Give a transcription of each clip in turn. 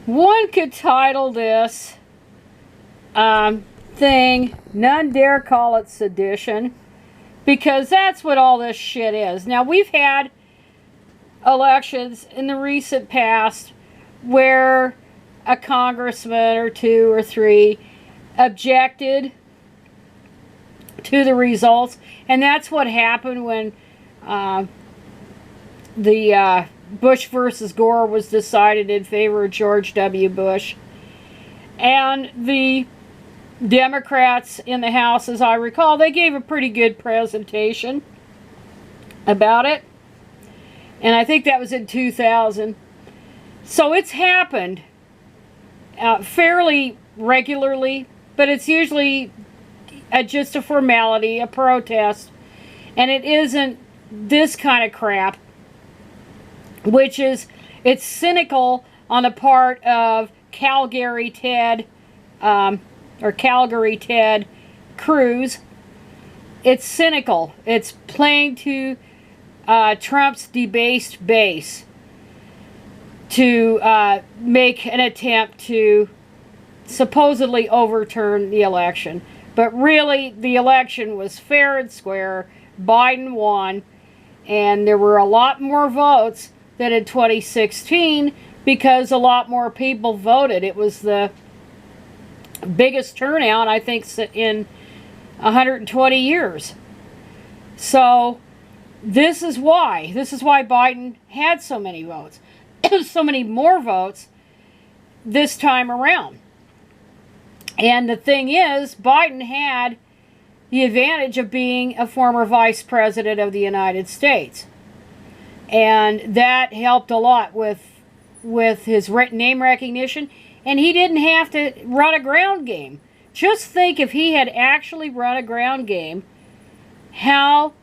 One could title this thing, None Dare Call It Sedition, because that's what all this shit is. Now, we've had elections in the recent past where a congressman or two or three objected to the results, and that's what happened when the Bush versus Gore was decided in favor of George W. Bush. And the Democrats in the House, as I recall, they gave a pretty good presentation about it. And I think that was in 2000. So it's happened fairly regularly, but it's usually just a formality, a protest. And it isn't this kind of crap, which is, it's cynical on the part of Calgary Ted Cruz. It's cynical. It's playing to Trump's debased base to make an attempt to supposedly overturn the election. But really, the election was fair and square. Biden won, and there were a lot more votes than in 2016 because a lot more people voted. It was the biggest turnout, I think, in 120 years. So this is why Biden had so many votes. So many more votes this time around. And the thing is, Biden had the advantage of being a former vice president of the United States. And that helped a lot with his name recognition. And he didn't have to run a ground game. Just think if he had actually run a ground game, how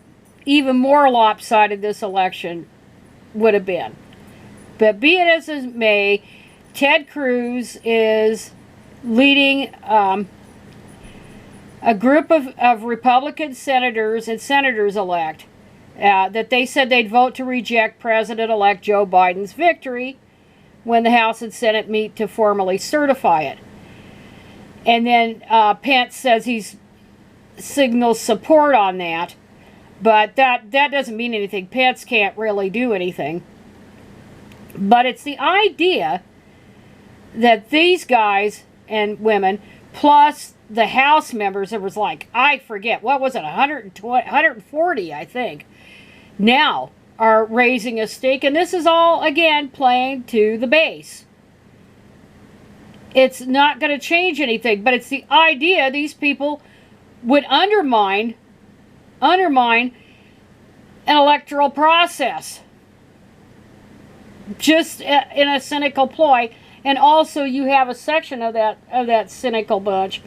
even more lopsided this election would have been. But be it as it may, Ted Cruz is leading a group of Republican senators and senators-elect that they said they'd vote to reject President-elect Joe Biden's victory when the House and Senate meet to formally certify it. And then Pence says he's signals support on that, but that doesn't mean anything. Pence can't really do anything. But it's the idea that these guys and women, plus the House members, there was like, I forget, what was it, 140, I think, now are raising a stake. And this is all, again, playing to the base. It's not going to change anything, but it's the idea these people would undermine an electoral process. Just in a cynical ploy. And also you have a section of that cynical bunch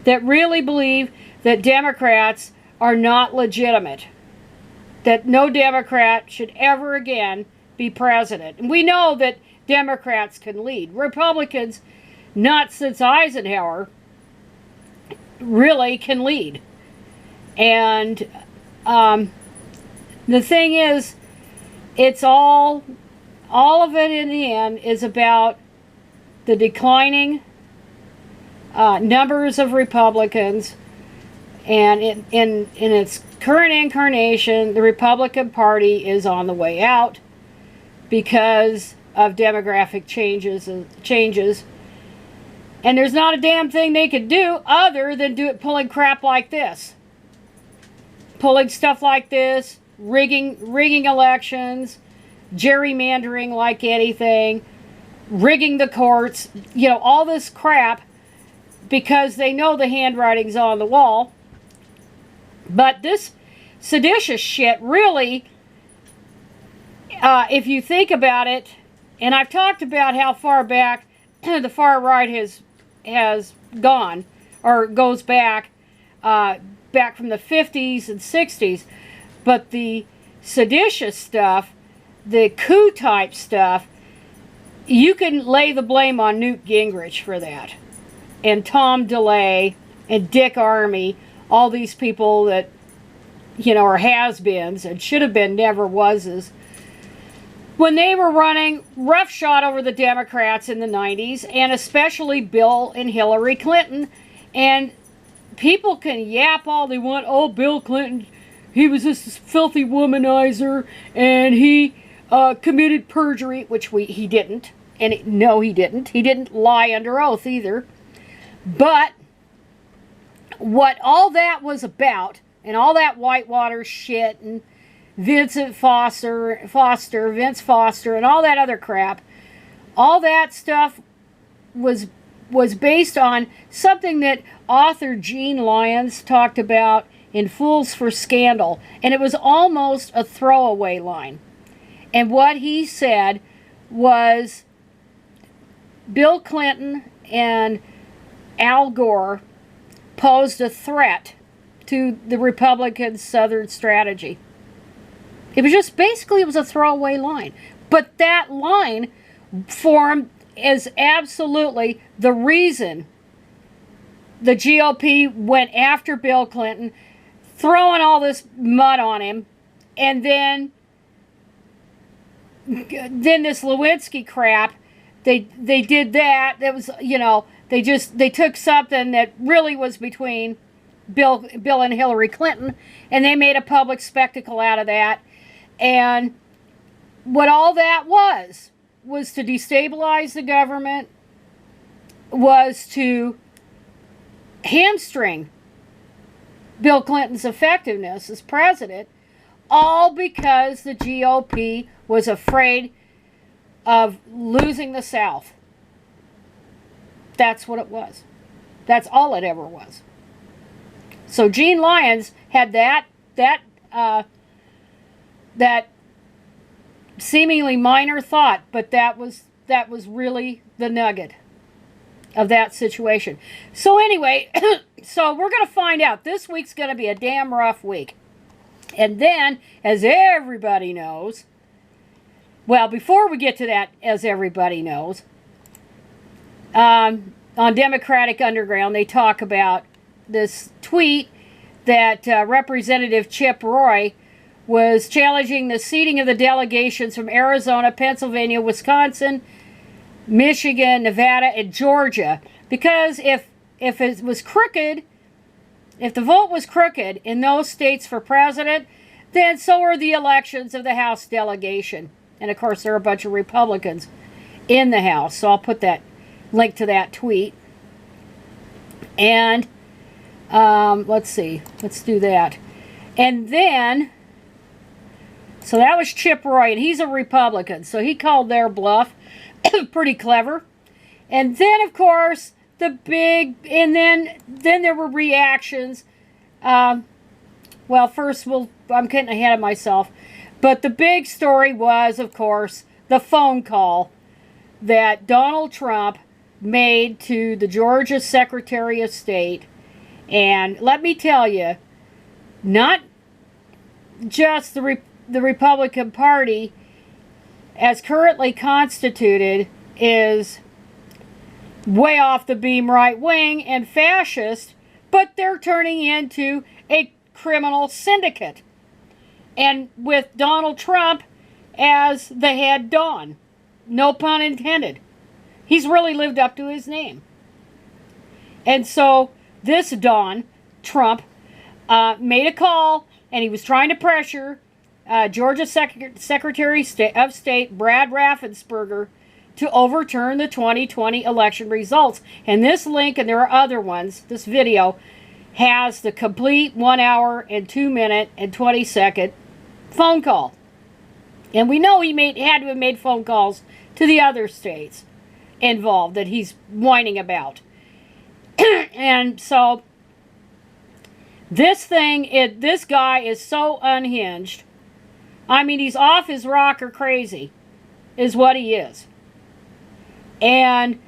that really believe that Democrats are not legitimate. That no Democrat should ever again be president. And we know that Democrats can lead. Republicans, not since Eisenhower, really can lead. And the thing is, it's all of it in the end is about the declining numbers of Republicans, and in its current incarnation, the Republican Party is on the way out because of demographic changes, and there's not a damn thing they could do other than pulling crap like this, pulling stuff like this, rigging elections, gerrymandering like anything, rigging the courts, all this crap, because they know the handwriting's on the wall. But this seditious shit really, if you think about it, and I've talked about how far back the far right has gone, or goes back from the 50s and 60s, but the seditious stuff, the coup type stuff, you can lay the blame on Newt Gingrich for that, and Tom DeLay and Dick Armey, all these people that are has-beens and should have been never wases. when they were running roughshod over the Democrats in the 90s, and especially Bill and Hillary Clinton. And people can yap all they want. Oh, Bill Clinton, he was this filthy womanizer, and he committed perjury, which he didn't. And no, he didn't. He didn't lie under oath either. But what all that was about, and all that Whitewater shit, and Vince Foster, and all that other crap, all that stuff was based on something that author Gene Lyons talked about in Fools for Scandal, and it was almost a throwaway line. And what he said was Bill Clinton and Al Gore posed a threat to the Republican Southern strategy. It was just basically, it was a throwaway line. But that line formed is absolutely the reason the GOP went after Bill Clinton, throwing all this mud on him, and then this Lewinsky crap. They did that. That was, you know, they took something that really was between Bill and Hillary Clinton, and they made a public spectacle out of that. And what all that was to destabilize the government, was to hamstring Bill Clinton's effectiveness as president, all because the GOP was afraid of losing the South. That's what it was. That's all it ever was. So Gene Lyons had that seemingly minor thought, but that was really the nugget of that situation. So anyway, so we're going to find out. This week's going to be a damn rough week. And then, as everybody knows, well, before we get to that, as everybody knows, on Democratic Underground, they talk about this tweet that Representative Chip Roy was challenging the seating of the delegations from Arizona, Pennsylvania, Wisconsin, Michigan, Nevada, and Georgia. Because if it was crooked, if the vote was crooked in those states for president, then so are the elections of the House delegation. And of course, there are a bunch of Republicans in the House. So I'll put that link to that tweet. And let's see. Let's do that. And then, so that was Chip Roy, and he's a Republican. So he called their bluff. Pretty clever. And then, of course, the big, and then there were reactions. Well, first, I'm getting ahead of myself. But the big story was, of course, the phone call that Donald Trump made to the Georgia Secretary of State. And let me tell you, not just the Republican Party, as currently constituted, is way off the beam right wing and fascist, but they're turning into a criminal syndicate. And with Donald Trump as the head Don. No pun intended. He's really lived up to his name. And so this Don, Trump, made a call, and he was trying to pressure Georgia Secretary of State Brad Raffensperger to overturn the 2020 election results. And this link, and there are other ones, this video has the complete 1 hour and 2 minute and 20-second phone call. And we know he had to have made phone calls to the other states involved that he's whining about. And so this guy is so unhinged. I mean, he's off his rocker crazy, is what he is. And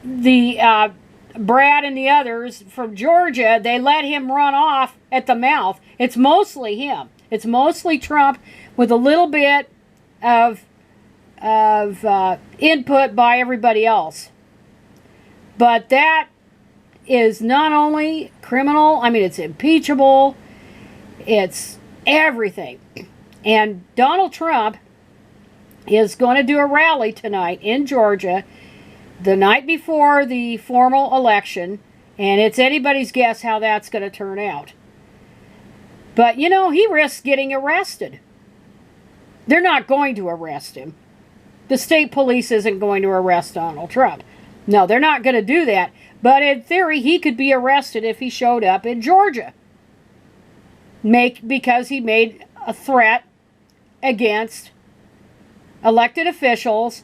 the Brad and the others from Georgia, they let him run off at the mouth. It's mostly him. It's mostly Trump with a little bit of input by everybody else. But that is not only criminal, I mean, it's impeachable, it's everything. And Donald Trump is going to do a rally tonight in Georgia, the night before the formal election, and it's anybody's guess how that's going to turn out. But, you know, he risks getting arrested. They're not going to arrest him. The state police isn't going to arrest Donald Trump. No, they're not going to do that. But in theory, he could be arrested if he showed up in Georgia. Because he made a threat against elected officials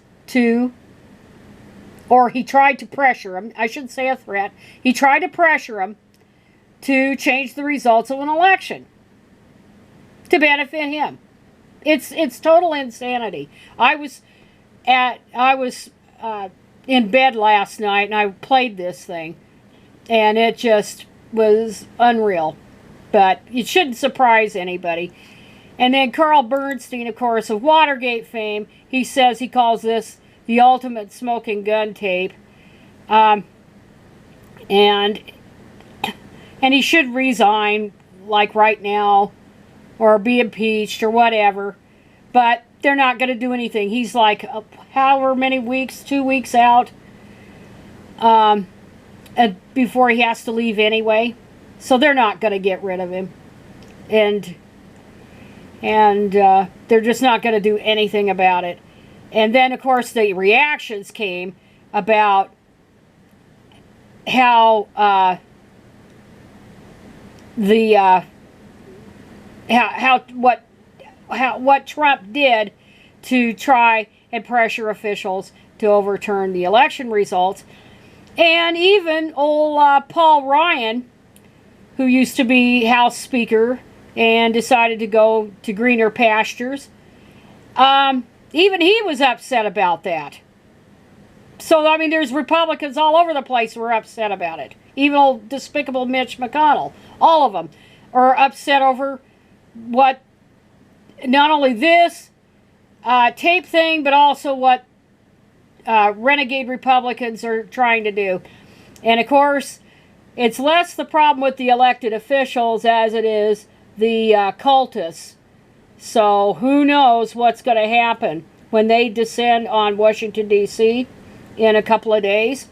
or he tried to pressure them. I shouldn't say a threat. He tried to pressure them to change the results of an election to benefit him. It's total insanity. I was in bed last night and I played this thing, and it just was unreal. But it shouldn't surprise anybody. And then Carl Bernstein, of course, of Watergate fame, he says he calls this the ultimate smoking gun tape. And he should resign, like right now, or be impeached or whatever. But they're not going to do anything. He's like however many weeks, 2 weeks out, before he has to leave anyway. So they're not going to get rid of him. And they're just not going to do anything about it. And then, of course, the reactions came about how what Trump did to try and pressure officials to overturn the election results. And even old Paul Ryan, who used to be House Speaker and decided to go to greener pastures, even he was upset about that. So, I mean, there's Republicans all over the place who are upset about it. Even old despicable Mitch McConnell. All of them are upset over what, not only this tape thing, but also what renegade Republicans are trying to do. And, of course, it's less the problem with the elected officials as it is the cultists. So who knows what's going to happen when they descend on Washington, D.C. in a couple of days.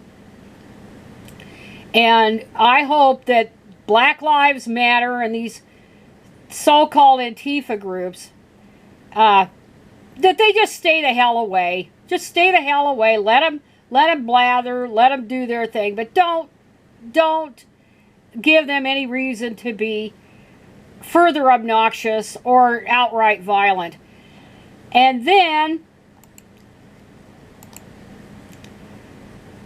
And I hope that Black Lives Matter and these so-called Antifa groups, that they just stay the hell away. Just stay the hell away. Let them blather. Let them do their thing. But don't give them any reason to be further obnoxious or outright violent. And then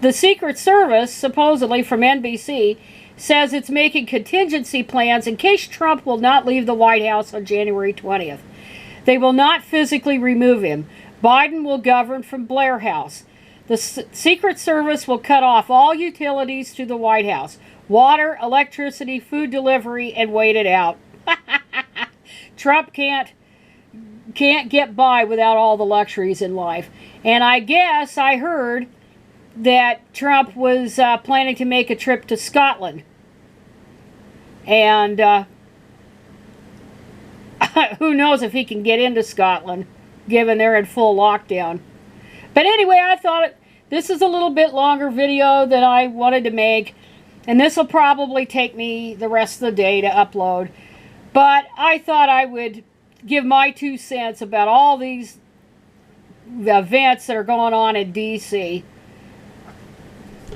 the Secret Service, supposedly from NBC, says it's making contingency plans in case Trump will not leave the White House on January 20th. They will not physically remove him. Biden will govern from Blair House. The Secret Service will cut off all utilities to the White House. Water, electricity, food delivery, and wait it out. Trump can't get by without all the luxuries in life. And I guess I heard that Trump was planning to make a trip to Scotland. And who knows if he can get into Scotland, given they're in full lockdown. But anyway, I thought this is a little bit longer video than I wanted to make. And this will probably take me the rest of the day to upload. But I thought I would give my 2 cents about all these events that are going on in D.C.